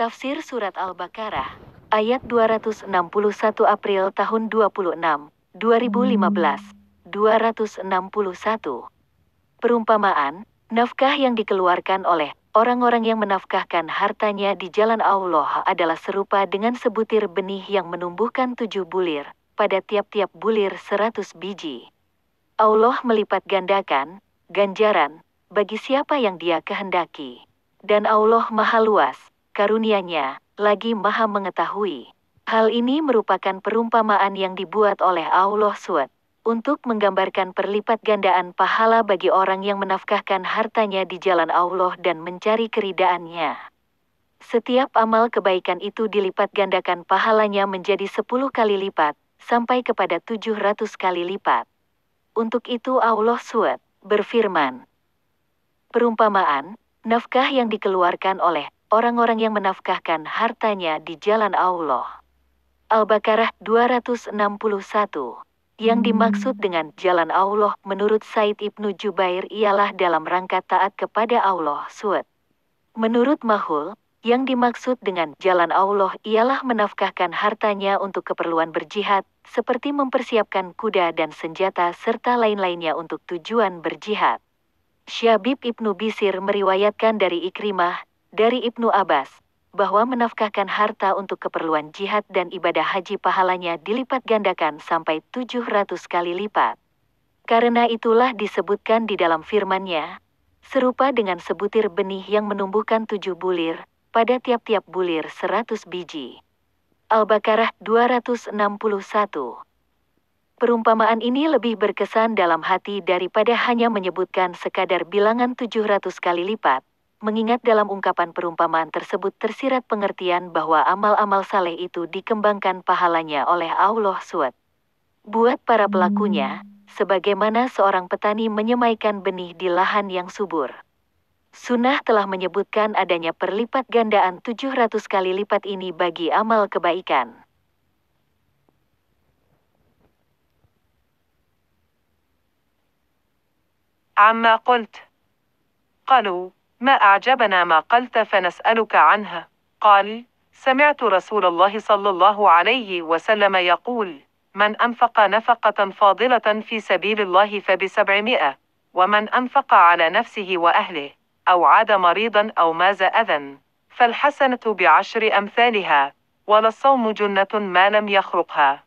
Tafsir Surat Al-Baqarah, ayat 261 April tahun 2015. Perumpamaan, nafkah yang dikeluarkan oleh orang-orang yang menafkahkan hartanya di jalan Allah adalah serupa dengan sebutir benih yang menumbuhkan 7 bulir, pada tiap-tiap bulir 100 biji. Allah melipat gandakan ganjaran bagi siapa yang Dia kehendaki. Dan Allah Maha Luas karunia-Nya, lagi Maha Mengetahui. Hal ini merupakan perumpamaan yang dibuat oleh Allah SWT untuk menggambarkan perlipat gandaan pahala bagi orang yang menafkahkan hartanya di jalan Allah dan mencari keridaan-Nya. Setiap amal kebaikan itu dilipat gandakan pahalanya menjadi 10 kali lipat, sampai kepada 700 kali lipat. Untuk itu Allah SWT berfirman, perumpamaan, nafkah yang dikeluarkan oleh orang-orang yang menafkahkan hartanya di jalan Allah. Al-Baqarah 261. Yang dimaksud dengan jalan Allah menurut Said Ibnu Jubair ialah dalam rangka taat kepada Allah SWT. Menurut Mahul, yang dimaksud dengan jalan Allah ialah menafkahkan hartanya untuk keperluan berjihad, seperti mempersiapkan kuda dan senjata serta lain-lainnya untuk tujuan berjihad. Syabib Ibnu Bisir meriwayatkan dari Ikrimah, dari Ibnu Abbas, bahwa menafkahkan harta untuk keperluan jihad dan ibadah haji pahalanya dilipat gandakan sampai 700 kali lipat. Karena itulah disebutkan di dalam firman-Nya, serupa dengan sebutir benih yang menumbuhkan 7 bulir, pada tiap-tiap bulir 100 biji. Al-Baqarah 261. Perumpamaan ini lebih berkesan dalam hati daripada hanya menyebutkan sekadar bilangan 700 kali lipat, mengingat dalam ungkapan perumpamaan tersebut tersirat pengertian bahwa amal-amal saleh itu dikembangkan pahalanya oleh Allah SWT. Buat para pelakunya, sebagaimana seorang petani menyemaikan benih di lahan yang subur. Sunnah telah menyebutkan adanya perlipat gandaan 700 kali lipat ini bagi amal kebaikan. عما قلت. قالوا: ما أعجبنا ما قلت فنسألك عنها. قال: سمعت رسول الله صلى الله عليه وسلم يقول: من أنفق نفقة فاضلة في سبيل الله ب700، ومن أنفق على نفسه وأهله، أو عاد مريضا أو ماز أذى، فالحسنة ب10 أمثالها، وللصوم جنة ما لم يخرقها.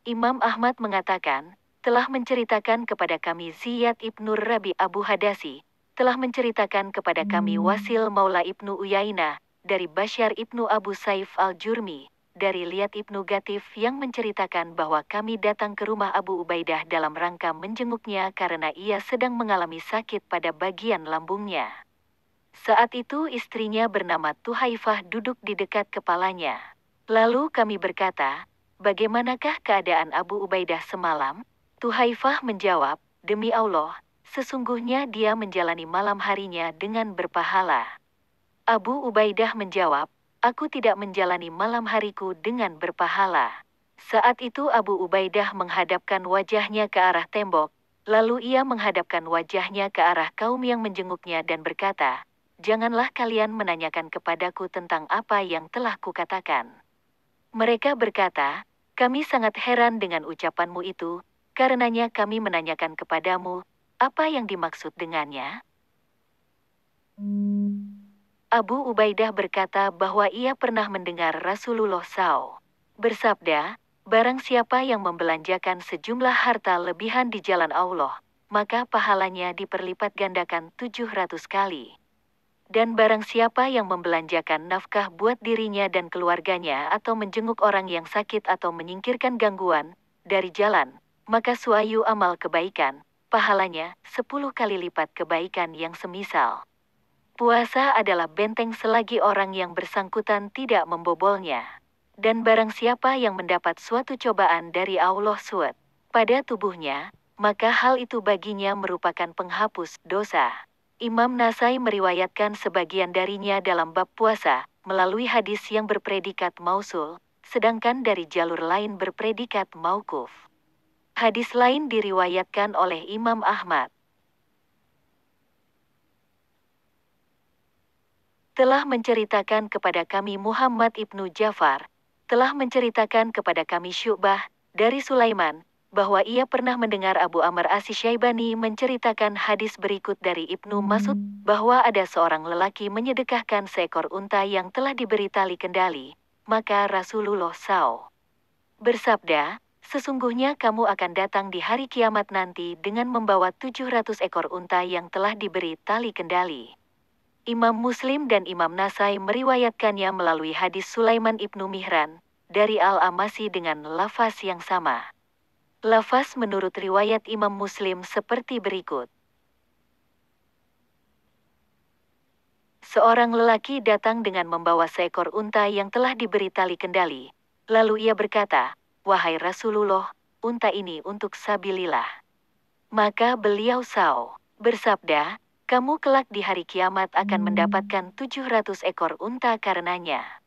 Imam Ahmad mengatakan, telah menceritakan kepada kami Ziyad Ibnu Rabi Abu Hadasi, telah menceritakan kepada kami Wasil Maula Ibnu Uyainah, dari Bashar Ibnu Abu Saif Al-Jurmi, dari Liyad Ibnu Gatif yang menceritakan bahwa kami datang ke rumah Abu Ubaidah dalam rangka menjenguknya karena ia sedang mengalami sakit pada bagian lambungnya. Saat itu istrinya bernama Tuhaifah duduk di dekat kepalanya. Lalu kami berkata, bagaimanakah keadaan Abu Ubaidah semalam? Tuhaifah menjawab, demi Allah, sesungguhnya dia menjalani malam harinya dengan berpahala. Abu Ubaidah menjawab, aku tidak menjalani malam hariku dengan berpahala. Saat itu Abu Ubaidah menghadapkan wajahnya ke arah tembok, lalu ia menghadapkan wajahnya ke arah kaum yang menjenguknya dan berkata, janganlah kalian menanyakan kepadaku tentang apa yang telah kukatakan. Mereka berkata, kami sangat heran dengan ucapanmu itu, karenanya kami menanyakan kepadamu, apa yang dimaksud dengannya? Abu Ubaidah berkata bahwa ia pernah mendengar Rasulullah SAW bersabda, barang siapa yang membelanjakan sejumlah harta lebihan di jalan Allah, maka pahalanya diperlipat gandakan 700 kali. Dan barang siapa yang membelanjakan nafkah buat dirinya dan keluarganya atau menjenguk orang yang sakit atau menyingkirkan gangguan dari jalan, maka suayu amal kebaikan, pahalanya 10 kali lipat kebaikan yang semisal. Puasa adalah benteng selagi orang yang bersangkutan tidak membobolnya. Dan barang siapa yang mendapat suatu cobaan dari Allah SWT pada tubuhnya, maka hal itu baginya merupakan penghapus dosa. Imam Nasai meriwayatkan sebagian darinya dalam bab puasa, melalui hadis yang berpredikat mausul, sedangkan dari jalur lain berpredikat mauquf. Hadis lain diriwayatkan oleh Imam Ahmad. Telah menceritakan kepada kami Muhammad ibnu Ja'far, telah menceritakan kepada kami Syu'bah, dari Sulaiman, bahwa ia pernah mendengar Abu Amr Asy-Syaibani menceritakan hadis berikut dari Ibnu Mas'ud, bahwa ada seorang lelaki menyedekahkan seekor unta yang telah diberi tali kendali, maka Rasulullah bersabda, sesungguhnya kamu akan datang di hari kiamat nanti dengan membawa 700 ekor unta yang telah diberi tali kendali. Imam Muslim dan Imam Nasai meriwayatkannya melalui hadis Sulaiman ibnu Mihran, dari Al-Amasi dengan lafaz yang sama. Lafaz menurut riwayat Imam Muslim seperti berikut. Seorang lelaki datang dengan membawa seekor unta yang telah diberi tali kendali. Lalu ia berkata, "Wahai Rasulullah, unta ini untuk sabilillah." Maka beliau bersabda, "Kamu kelak di hari kiamat akan mendapatkan 700 ekor unta karenanya."